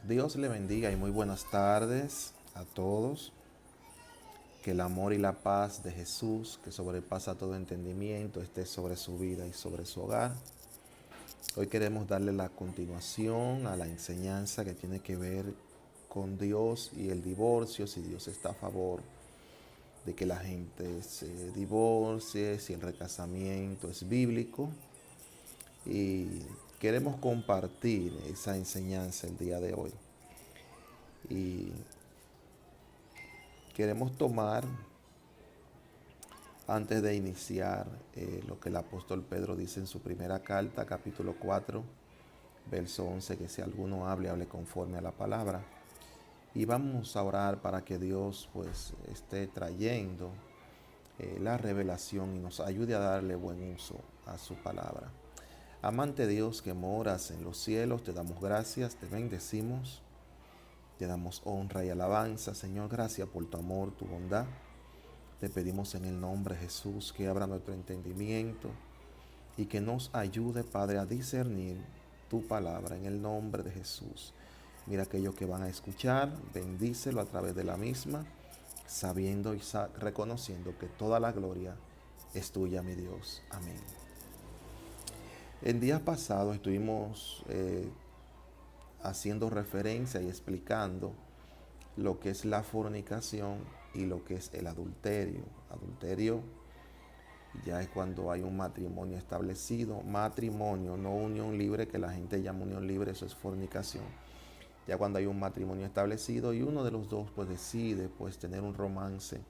Dios le bendiga y muy buenas tardes a todos. Que el amor y la paz de Jesús, que sobrepasa todo entendimiento, esté sobre su vida y sobre su hogar. Hoy queremos darle la continuación a la enseñanza que tiene que ver con Dios y el divorcio, si Dios está a favor de que la gente se divorcie, si el recasamiento es bíblico. Y queremos compartir esa enseñanza el día de hoy. Y queremos tomar, antes de iniciar, lo que el apóstol Pedro dice en su primera carta, capítulo 4, verso 11, que si alguno hable conforme a la palabra. Y vamos a orar para que Dios pues esté trayendo la revelación y nos ayude a darle buen uso a su palabra. Amante Dios que moras en los cielos, te damos gracias, te bendecimos, te damos honra y alabanza. Señor, gracias por tu amor, tu bondad. Te pedimos en el nombre de Jesús que abra nuestro entendimiento y que nos ayude, Padre, a discernir tu palabra en el nombre de Jesús. Mira aquellos que van a escuchar, bendícelo a través de la misma, sabiendo y reconociendo que toda la gloria es tuya, mi Dios. Amén. En días pasados estuvimos haciendo referencia y explicando lo que es la fornicación y lo que es el adulterio. Adulterio ya es cuando hay un matrimonio establecido. Matrimonio, no unión libre, que la gente llama unión libre, eso es fornicación. Ya cuando hay un matrimonio establecido y uno de los dos pues decide pues tener un romance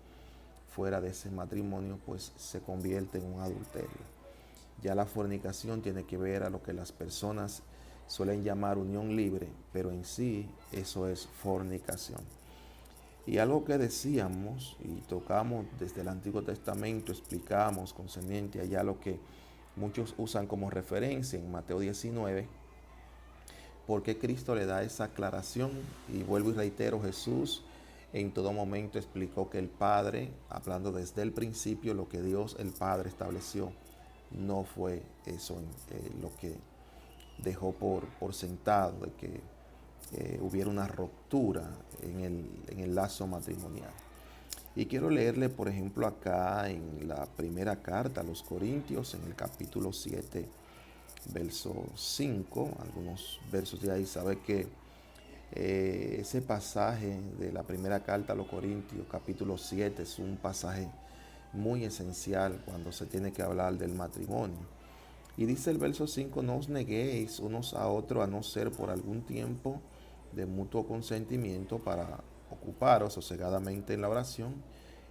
fuera de ese matrimonio, pues se convierte en un adulterio. Ya la fornicación tiene que ver a lo que las personas suelen llamar unión libre, pero en sí eso es fornicación. Y algo que decíamos y tocamos desde el Antiguo Testamento, explicamos concerniente allá lo que muchos usan como referencia en Mateo 19, porque Cristo le da esa aclaración. Y vuelvo y reitero, Jesús en todo momento explicó que el Padre, hablando desde el principio, lo que Dios el Padre estableció, no fue eso lo que dejó por sentado, de que hubiera una ruptura en el lazo matrimonial. Y quiero leerle, por ejemplo, acá en la primera carta a los Corintios, en el capítulo 7, verso 5, algunos versos de ahí. Sabe que ese pasaje de la primera carta a los Corintios, capítulo 7, es un pasaje muy esencial cuando se tiene que hablar del matrimonio. Y dice el verso 5, no os neguéis unos a otros a no ser por algún tiempo de mutuo consentimiento para ocuparos sosegadamente en la oración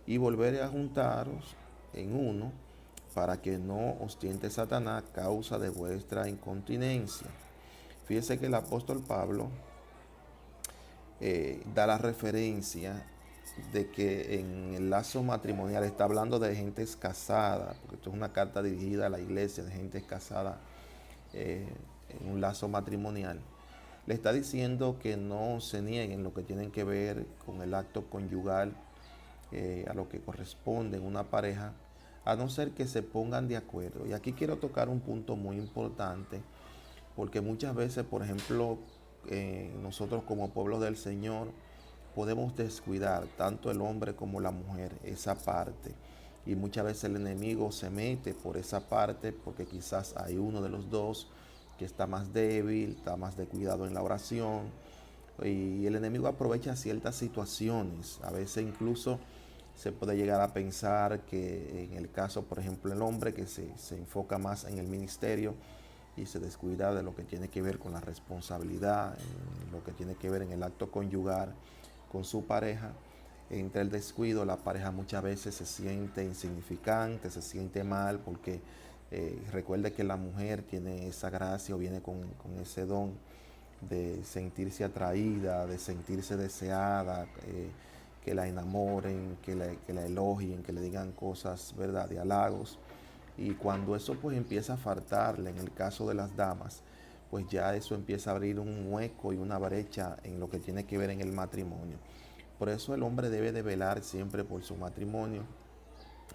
y volver a juntaros en uno para que no os tiente Satanás causa de vuestra incontinencia. Fíjese que el apóstol Pablo da la referencia de que en el lazo matrimonial está hablando de gente casada, porque esto es una carta dirigida a la iglesia de gente casada en un lazo matrimonial. Le está diciendo que no se nieguen lo que tienen que ver con el acto conyugal, a lo que corresponde en una pareja, a no ser que se pongan de acuerdo. Y aquí quiero tocar un punto muy importante, porque muchas veces, por ejemplo, nosotros como pueblo del Señor podemos descuidar, tanto el hombre como la mujer, esa parte. Y muchas veces el enemigo se mete por esa parte porque quizás hay uno de los dos que está más débil, está más descuidado en la oración. Y el enemigo aprovecha ciertas situaciones. A veces incluso se puede llegar a pensar que en el caso, por ejemplo, el hombre que se enfoca más en el ministerio y se descuida de lo que tiene que ver con la responsabilidad, en lo que tiene que ver en el acto conyugal con su pareja. Entre el descuido, la pareja muchas veces se siente insignificante, se siente mal, porque recuerde que la mujer tiene esa gracia o viene con ese don de sentirse atraída, de sentirse deseada, que la enamoren, que la elogien, que le digan cosas, ¿verdad?, de halagos. Y cuando eso pues empieza a faltarle, en el caso de las damas, pues ya eso empieza a abrir un hueco y una brecha en lo que tiene que ver en el matrimonio. Por eso el hombre debe de velar siempre por su matrimonio,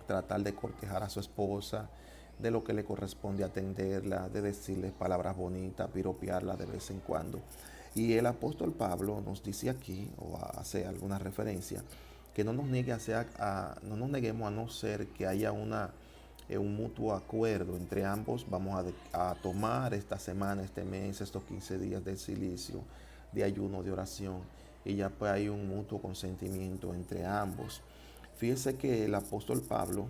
tratar de cortejar a su esposa, de lo que le corresponde atenderla, de decirle palabras bonitas, piropearla de vez en cuando. Y el apóstol Pablo nos dice aquí, o hace alguna referencia, que no nos no nos neguemos a no ser que haya un mutuo acuerdo entre ambos. Vamos a tomar esta semana, este mes, estos 15 días de silicio, de ayuno, de oración, y ya pues hay un mutuo consentimiento entre ambos. Fíjese que el apóstol Pablo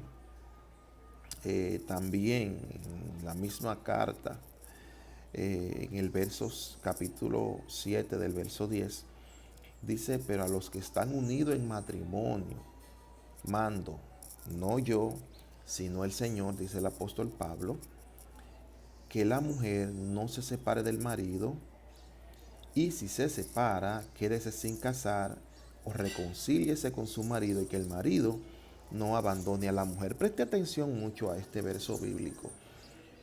también en la misma carta, en el capítulo 7 del verso 10, dice: pero a los que están unidos en matrimonio, mando, no yo, sino el Señor, dice el apóstol Pablo, que la mujer no se separe del marido, y si se separa, quédese sin casar o reconcíliese con su marido, y que el marido no abandone a la mujer. Preste atención mucho a este verso bíblico,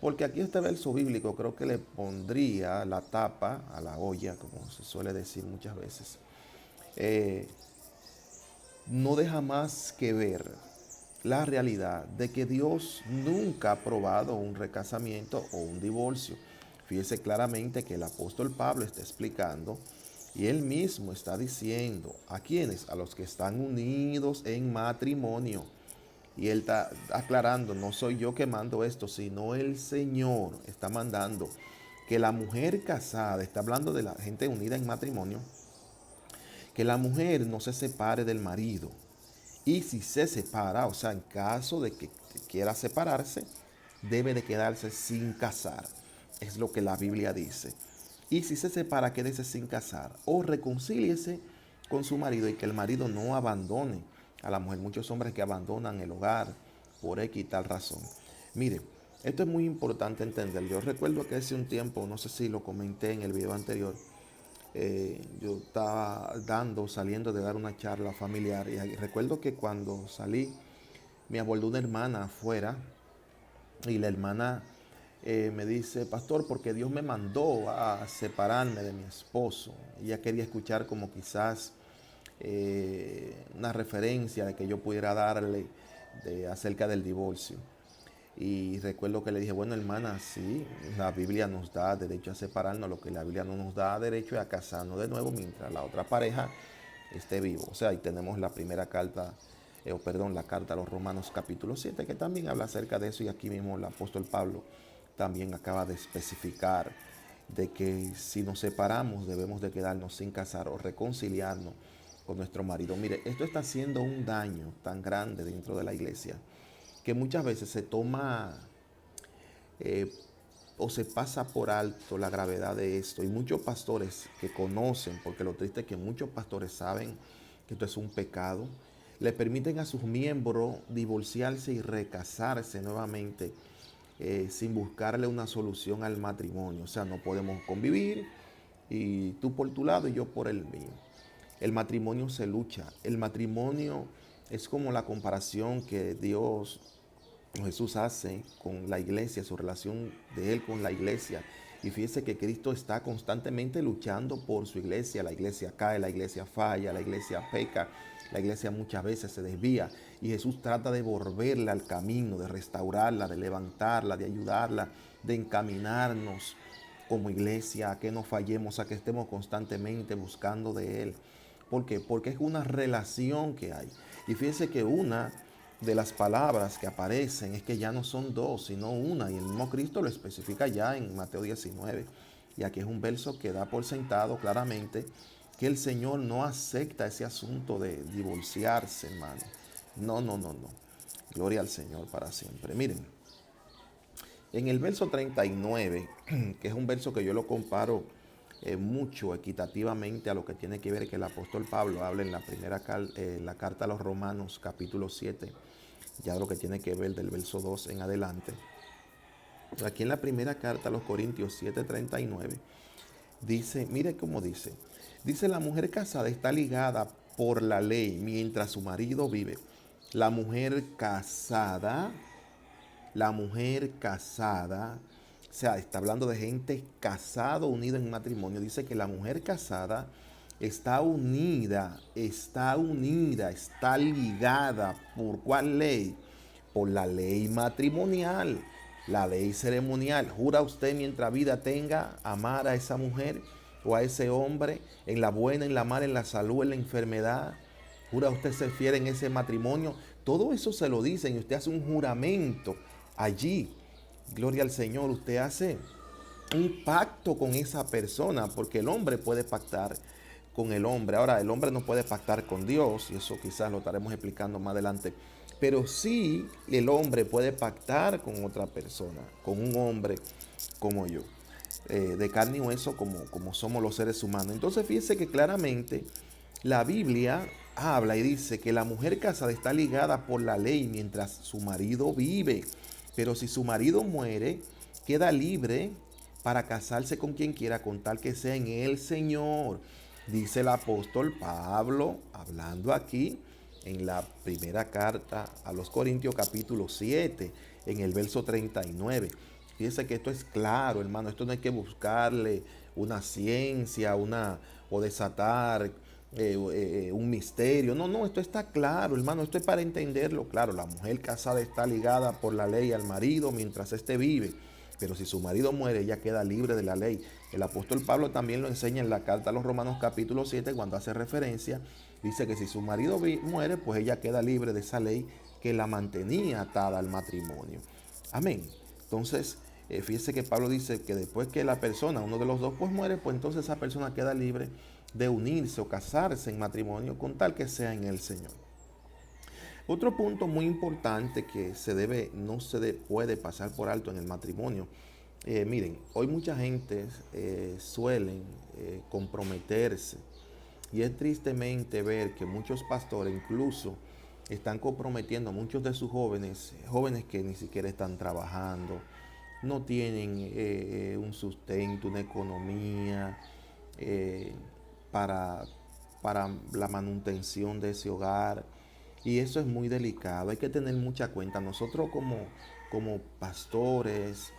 porque aquí este verso bíblico creo que le pondría la tapa a la olla, como se suele decir muchas veces. No deja más que ver la realidad de que Dios nunca ha aprobado un recasamiento o un divorcio. Fíjese claramente que el apóstol Pablo está explicando, y él mismo está diciendo a quienes, a los que están unidos en matrimonio. Y él está aclarando: no soy yo que mando esto, sino el Señor está mandando que la mujer casada, está hablando de la gente unida en matrimonio, que la mujer no se separe del marido. Y si se separa, o sea, en caso de que quiera separarse, debe de quedarse sin casar. Es lo que la Biblia dice. Y si se separa, quédese sin casar o reconcíliese con su marido, y que el marido no abandone a la mujer. Muchos hombres que abandonan el hogar por X y tal razón. Mire, esto es muy importante entender. Yo recuerdo que hace un tiempo, no sé si lo comenté en el video anterior, yo estaba saliendo de dar una charla familiar, y recuerdo que cuando salí me abordó una hermana afuera, y la hermana me dice: pastor, porque Dios me mandó a separarme de mi esposo. Ella quería escuchar como quizás una referencia de que yo pudiera darle acerca del divorcio. Y recuerdo que le dije: bueno, hermana, sí, la Biblia nos da derecho a separarnos. Lo que la Biblia no nos da derecho es a casarnos de nuevo mientras la otra pareja esté vivo. O sea, ahí tenemos la primera carta, la carta a los Romanos capítulo 7, que también habla acerca de eso. Y aquí mismo el apóstol Pablo también acaba de especificar de que si nos separamos debemos de quedarnos sin casar o reconciliarnos con nuestro marido. Mire, esto está haciendo un daño tan grande dentro de la iglesia, que muchas veces se toma o se pasa por alto la gravedad de esto. Y muchos pastores que conocen, porque lo triste es que muchos pastores saben que esto es un pecado, le permiten a sus miembros divorciarse y recasarse nuevamente sin buscarle una solución al matrimonio. O sea, no podemos convivir, y tú por tu lado y yo por el mío. El matrimonio se lucha. El matrimonio es como la comparación que Jesús hace con la iglesia, su relación de él con la iglesia. Y fíjese que Cristo está constantemente luchando por su iglesia. La iglesia cae, la iglesia falla, la iglesia peca, la iglesia muchas veces se desvía. Y Jesús trata de volverla al camino, de restaurarla, de levantarla, de ayudarla, de encaminarnos como iglesia a que no fallemos, a que estemos constantemente buscando de Él. ¿Por qué? Porque es una relación que hay. Y fíjense que una de las palabras que aparecen es que ya no son dos, sino una. Y el mismo Cristo lo especifica ya en Mateo 19. Y aquí es un verso que da por sentado claramente que el Señor no acepta ese asunto de divorciarse, hermano. No, no, no, no. Gloria al Señor para siempre. Miren, en el verso 39, que es un verso que yo lo comparo mucho equitativamente a lo que tiene que ver que el apóstol Pablo habla en la carta a los Romanos capítulo 7, ya lo que tiene que ver del verso 2 en adelante. Aquí en la primera carta a los Corintios 7:39 dice, mire cómo dice: la mujer casada está ligada por la ley mientras su marido vive. La mujer casada, o sea, está hablando de gente casada, unida en matrimonio. Dice que la mujer casada está unida, está ligada. ¿Por cuál ley? Por la ley matrimonial, la ley ceremonial. ¿Jura usted mientras vida tenga amar a esa mujer o a ese hombre en la buena, en la mala, en la salud, en la enfermedad. Jura usted ser fiel en ese matrimonio. Todo eso se lo dicen y usted hace un juramento allí. Gloria al Señor, usted hace un pacto con esa persona, porque el hombre puede pactar con el hombre. Ahora, el hombre no puede pactar con Dios, y eso quizás lo estaremos explicando más adelante. Pero sí, el hombre puede pactar con otra persona, con un hombre como yo, de carne y hueso como somos los seres humanos. Entonces, fíjese que claramente la Biblia habla y dice que la mujer casada está ligada por la ley mientras su marido vive. Pero si su marido muere, queda libre para casarse con quien quiera, con tal que sea en el Señor. Dice el apóstol Pablo, hablando aquí en la primera carta a los Corintios capítulo 7, en el verso 39. Fíjense que esto es claro, hermano. Esto no hay que buscarle una ciencia, o desatar un misterio. No, no, esto está claro, hermano. Esto es para entenderlo. Claro, la mujer casada está ligada por la ley al marido mientras éste vive. Pero si su marido muere, ella queda libre de la ley. El apóstol Pablo también lo enseña en la carta a los Romanos capítulo 7, cuando hace referencia. Dice que si su marido muere, pues ella queda libre de esa ley que la mantenía atada al matrimonio. Amén. Entonces, fíjese que Pablo dice que después que la persona, uno de los dos, pues muere, pues entonces esa persona queda libre de unirse o casarse en matrimonio con tal que sea en el Señor. Otro punto muy importante que no se puede pasar por alto en el matrimonio. Miren, hoy mucha gente suelen comprometerse, y es tristemente ver que muchos pastores incluso están comprometiendo a muchos de sus jóvenes, jóvenes que ni siquiera están trabajando, no tienen un sustento, una economía eh, para, para la manutención de ese hogar. Y eso es muy delicado, hay que tener mucha cuenta. Nosotros como pastores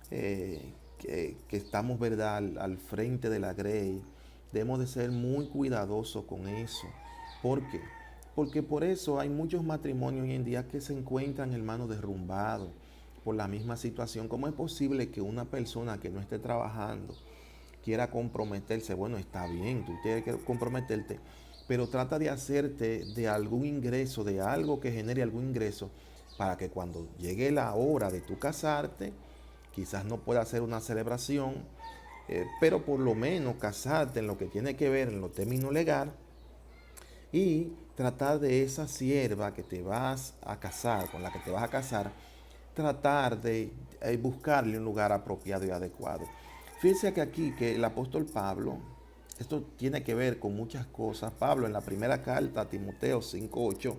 que estamos, ¿verdad?, al frente de la grey, debemos de ser muy cuidadosos con eso. ¿Por qué? Porque por eso hay muchos matrimonios hoy en día que se encuentran, hermanos, derrumbados por la misma situación. ¿Cómo es posible que una persona que no esté trabajando quiera comprometerse? Bueno, está bien, tú tienes que comprometerte, pero trata de hacerte de algún ingreso, de algo que genere algún ingreso, para que cuando llegue la hora de tu casarte, quizás no pueda hacer una celebración, pero por lo menos casarte en lo que tiene que ver en los términos legal, y tratar de esa sierva que te vas a casar, con la que te vas a casar, tratar de buscarle un lugar apropiado y adecuado. Fíjense que aquí que el apóstol Pablo, esto tiene que ver con muchas cosas. Pablo en la primera carta a Timoteo 5:8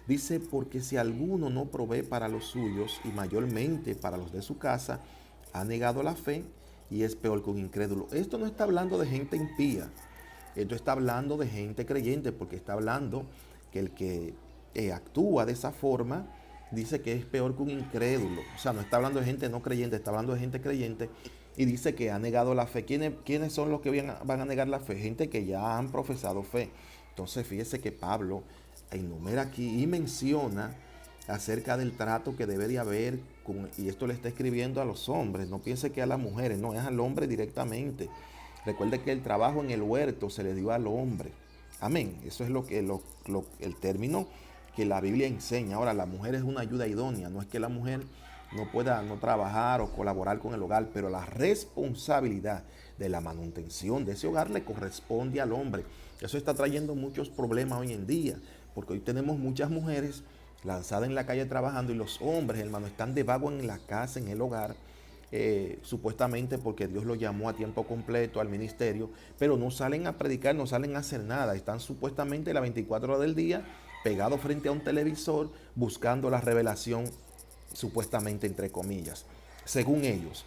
dice: porque si alguno no provee para los suyos y mayormente para los de su casa, ha negado la fe y es peor que un incrédulo. Esto no está hablando de gente impía, esto está hablando de gente creyente, porque está hablando que el que actúa de esa forma dice que es peor que un incrédulo. O sea, no está hablando de gente no creyente, está hablando de gente creyente, y dice que ha negado la fe. ¿Quiénes son los que van a negar la fe? Gente que ya han profesado fe. Entonces, fíjese que Pablo enumera aquí y menciona acerca del trato que debe de haber, y esto le está escribiendo a los hombres. No piense que a las mujeres, no, es al hombre directamente. Recuerde que el trabajo en el huerto se le dio al hombre. Amén. Eso es el término que la Biblia enseña. Ahora, la mujer es una ayuda idónea. No es que la mujer no pueda no trabajar o colaborar con el hogar, pero la responsabilidad de la manutención de ese hogar le corresponde al hombre. Eso está trayendo muchos problemas hoy en día, porque hoy tenemos muchas mujeres lanzadas en la calle trabajando, y los hombres, hermano, están de vago en la casa, en el hogar, supuestamente porque Dios los llamó a tiempo completo al ministerio, pero no salen a predicar, no salen a hacer nada. Están supuestamente las 24 horas del día pegados frente a un televisor buscando la revelación, supuestamente entre comillas, según ellos.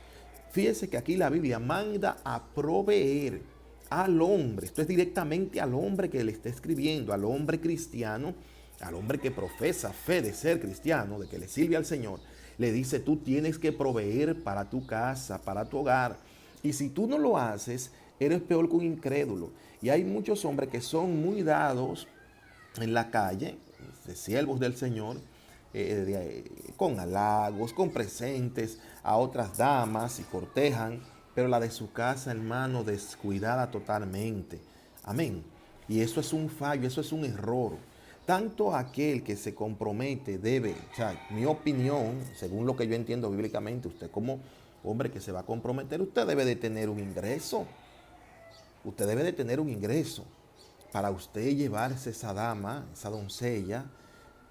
Fíjese que aquí la Biblia manda a proveer al hombre. Esto es directamente al hombre que le está escribiendo, al hombre cristiano, al hombre que profesa fe de ser cristiano, de que le sirve al Señor. Le dice: tú tienes que proveer para tu casa, para tu hogar. Y si tú no lo haces, eres peor que un incrédulo. Y hay muchos hombres que son muy dados en la calle, de siervos del Señor, con halagos, con presentes a otras damas, y cortejan pero la de su casa, hermano, descuidada totalmente. Amén. Y eso es un fallo, eso es un error. Tanto aquel que se compromete debe, o sea, mi opinión, según lo que yo entiendo bíblicamente, usted como hombre que se va a comprometer, usted debe de tener un ingreso. Usted debe de tener un ingreso para usted llevarse esa dama, esa doncella,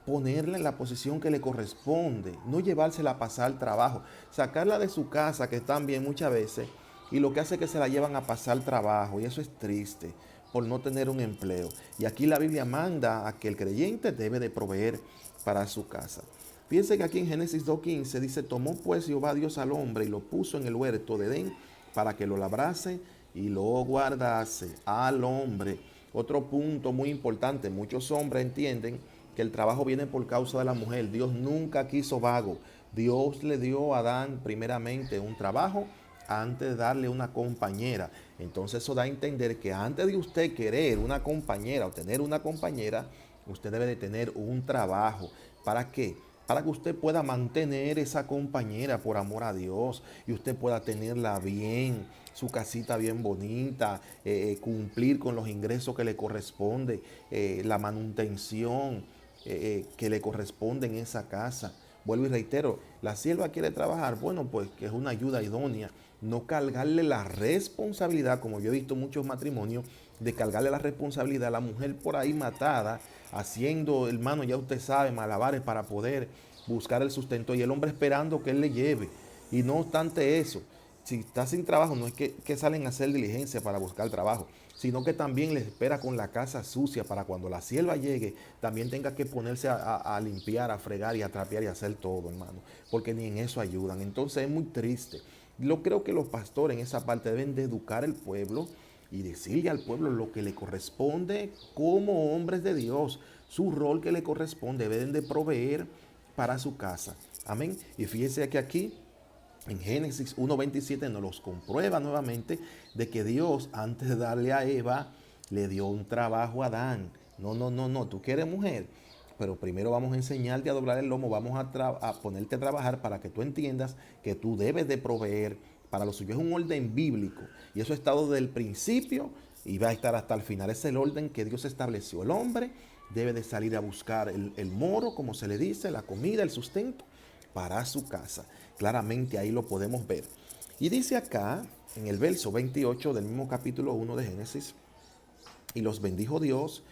ponerla en la posición que le corresponde, no llevársela a pasar trabajo, sacarla de su casa, que están bien muchas veces, y lo que hace es que se la llevan a pasar trabajo, y eso es triste, por no tener un empleo. Y aquí la Biblia manda a que el creyente debe de proveer para su casa. Fíjense que aquí en Génesis 2.15 dice, tomó pues Jehová Dios al hombre y lo puso en el huerto de Edén para que lo labrase y lo guardase al hombre. Otro punto muy importante, muchos hombres entienden que el trabajo viene por causa de la mujer. Dios nunca quiso vago. Dios le dio a Adán primeramente un trabajo antes de darle una compañera. Entonces eso da a entender que antes de usted querer una compañera o tener una compañera, usted debe de tener un trabajo. ¿Para qué? Para que usted pueda mantener esa compañera por amor a Dios y usted pueda tenerla bien, su casita bien bonita, cumplir con los ingresos que le corresponde, la manutención que le corresponde en esa casa. Vuelvo y reitero, la sierva quiere trabajar, bueno, pues que es una ayuda idónea, no cargarle la responsabilidad, como yo he visto muchos matrimonios, de cargarle la responsabilidad a la mujer por ahí matada, haciendo, hermano, ya usted sabe, malabares para poder buscar el sustento y el hombre esperando que él le lleve. Y no obstante eso, si está sin trabajo, no es que salen a hacer diligencia para buscar trabajo, sino que también les espera con la casa sucia para cuando la sierva llegue, también tenga que ponerse a limpiar, a fregar y a trapear y a hacer todo, hermano, porque ni en eso ayudan. Entonces es muy triste. Yo creo que los pastores en esa parte deben de educar al pueblo y decirle al pueblo lo que le corresponde como hombres de Dios, su rol que le corresponde, deben de proveer para su casa. Amén. Y fíjese que aquí en Génesis 1.27 nos los comprueba nuevamente de que Dios antes de darle a Eva le dio un trabajo a Adán. No, tú quieres mujer, pero primero vamos a enseñarte a doblar el lomo, vamos a ponerte a trabajar para que tú entiendas que tú debes de proveer para lo suyo. Es un orden bíblico y eso ha estado desde el principio y va a estar hasta el final. Es el orden que Dios estableció. El hombre debe de salir a buscar el moro, como se le dice, la comida, el sustento para su casa. Claramente ahí lo podemos ver. Y dice acá, en el verso 28 del mismo capítulo 1 de Génesis, y los bendijo Dios,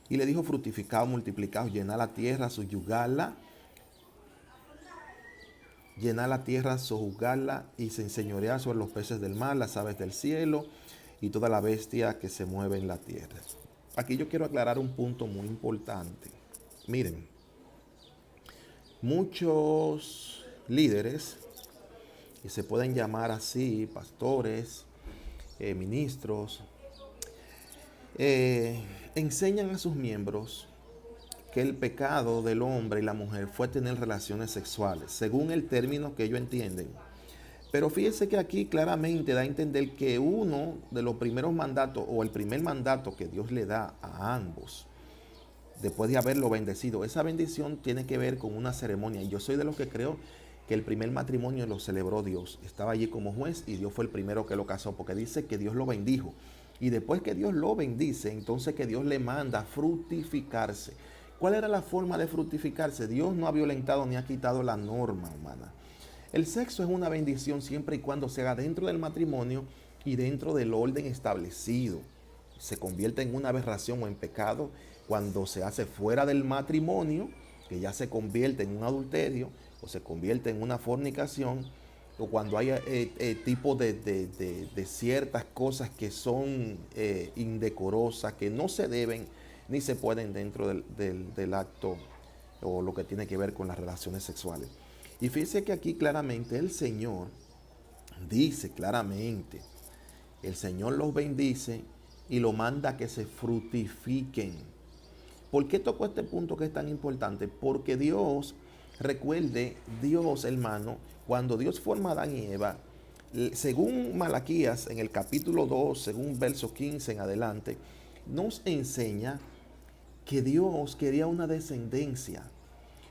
y le dijo, fructificaos, multiplicaos, llenad la tierra, sojuzgadla, llenad la tierra, sojuzgadla, y se enseñorea sobre los peces del mar, las aves del cielo, y toda la bestia que se mueve en la tierra. Aquí yo quiero aclarar un punto muy importante. Miren, muchos líderes, y se pueden llamar así, pastores, ministros, enseñan a sus miembros que el pecado del hombre y la mujer fue tener relaciones sexuales, según el término que ellos entienden. Pero fíjese que aquí claramente da a entender que uno de los primeros mandatos, o el primer mandato que Dios le da a ambos, después de haberlo bendecido, esa bendición tiene que ver con una ceremonia. Y yo soy de los que creo que el primer matrimonio lo celebró Dios. Estaba allí como juez y Dios fue el primero que lo casó, porque dice que Dios lo bendijo. Y después que Dios lo bendice, entonces que Dios le manda a fructificarse. ¿Cuál era la forma de fructificarse? Dios no ha violentado ni ha quitado la norma humana. El sexo es una bendición siempre y cuando se haga dentro del matrimonio y dentro del orden establecido. Se convierte en una aberración o en pecado cuando se hace fuera del matrimonio, que ya se convierte en un adulterio o se convierte en una fornicación, o cuando hay tipo de ciertas cosas que son indecorosas, que no se deben ni se pueden dentro del acto o lo que tiene que ver con las relaciones sexuales. Y fíjese que aquí claramente el Señor dice claramente, el Señor los bendice y lo manda a que se fructifiquen. ¿Por qué tocó este punto que es tan importante? Porque Dios, recuerde, Dios, hermano, cuando Dios forma a Adán y Eva, según Malaquías en el capítulo 2, según verso 15 en adelante, nos enseña que Dios quería una descendencia.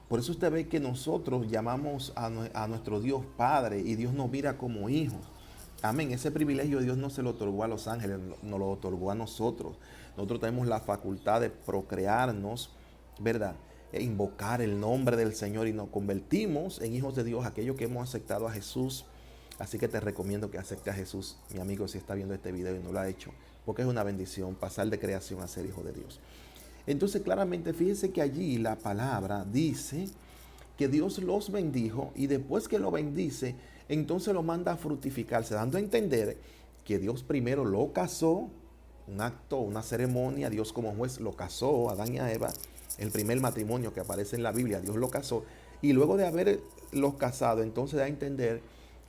Por eso usted ve que nosotros llamamos a nuestro Dios Padre y Dios nos mira como hijos. Amén. Ese privilegio Dios no se lo otorgó a los ángeles, nos lo otorgó a nosotros. Nosotros tenemos la facultad de procrearnos, ¿verdad? E invocar el nombre del Señor y nos convertimos en hijos de Dios, aquellos que hemos aceptado a Jesús. Así que te recomiendo que acepte a Jesús, mi amigo, si está viendo este video y no lo ha hecho, porque es una bendición pasar de creación a ser hijo de Dios. Entonces, claramente, fíjense que allí la palabra dice que Dios los bendijo y después que lo bendice, entonces lo manda a fructificarse, dando a entender que Dios primero lo casó, un acto, una ceremonia, Dios como juez lo casó, Adán y a Eva, el primer matrimonio que aparece en la Biblia, Dios lo casó, y luego de haberlos casado, entonces da a entender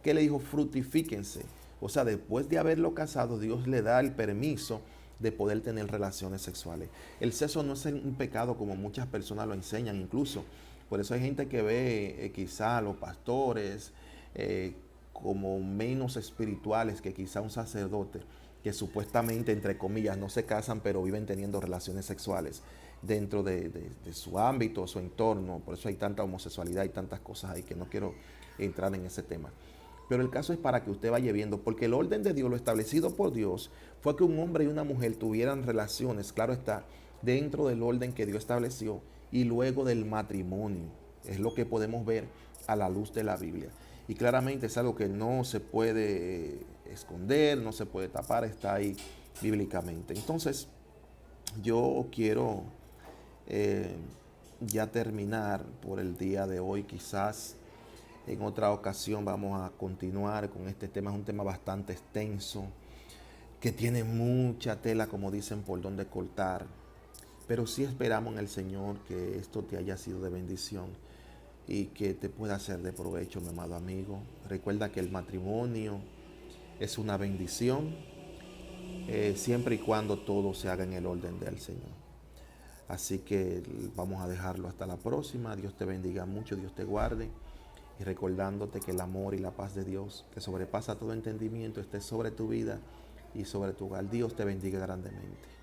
que le dijo fructifíquense. O sea, después de haberlo casado, Dios le da el permiso de poder tener relaciones sexuales. El sexo no es un pecado como muchas personas lo enseñan, incluso. Por eso hay gente que ve quizá a los pastores como menos espirituales que quizá un sacerdote, que supuestamente, entre comillas, no se casan, pero viven teniendo relaciones sexuales dentro de su ámbito, su entorno. Por eso hay tanta homosexualidad y tantas cosas ahí que no quiero entrar en ese tema. Pero el caso es para que usted vaya viendo, porque el orden de Dios, lo establecido por Dios, fue que un hombre y una mujer tuvieran relaciones, claro está, dentro del orden que Dios estableció y luego del matrimonio. Es lo que podemos ver a la luz de la Biblia. Y claramente es algo que no se puede esconder, no se puede tapar, está ahí bíblicamente. Entonces, yo quiero ya terminar por el día de hoy. Quizás en otra ocasión vamos a continuar con este tema. Es un tema bastante extenso, que tiene mucha tela, como dicen, por donde cortar. Pero sí esperamos en el Señor que esto te haya sido de bendición y que te pueda ser de provecho, mi amado amigo. Recuerda que el matrimonio es una bendición, siempre y cuando todo se haga en el orden del Señor. Así que vamos a dejarlo hasta la próxima. Dios te bendiga mucho, Dios te guarde. Y recordándote que el amor y la paz de Dios, que sobrepasa todo entendimiento, esté sobre tu vida y sobre tu hogar. Dios te bendiga grandemente.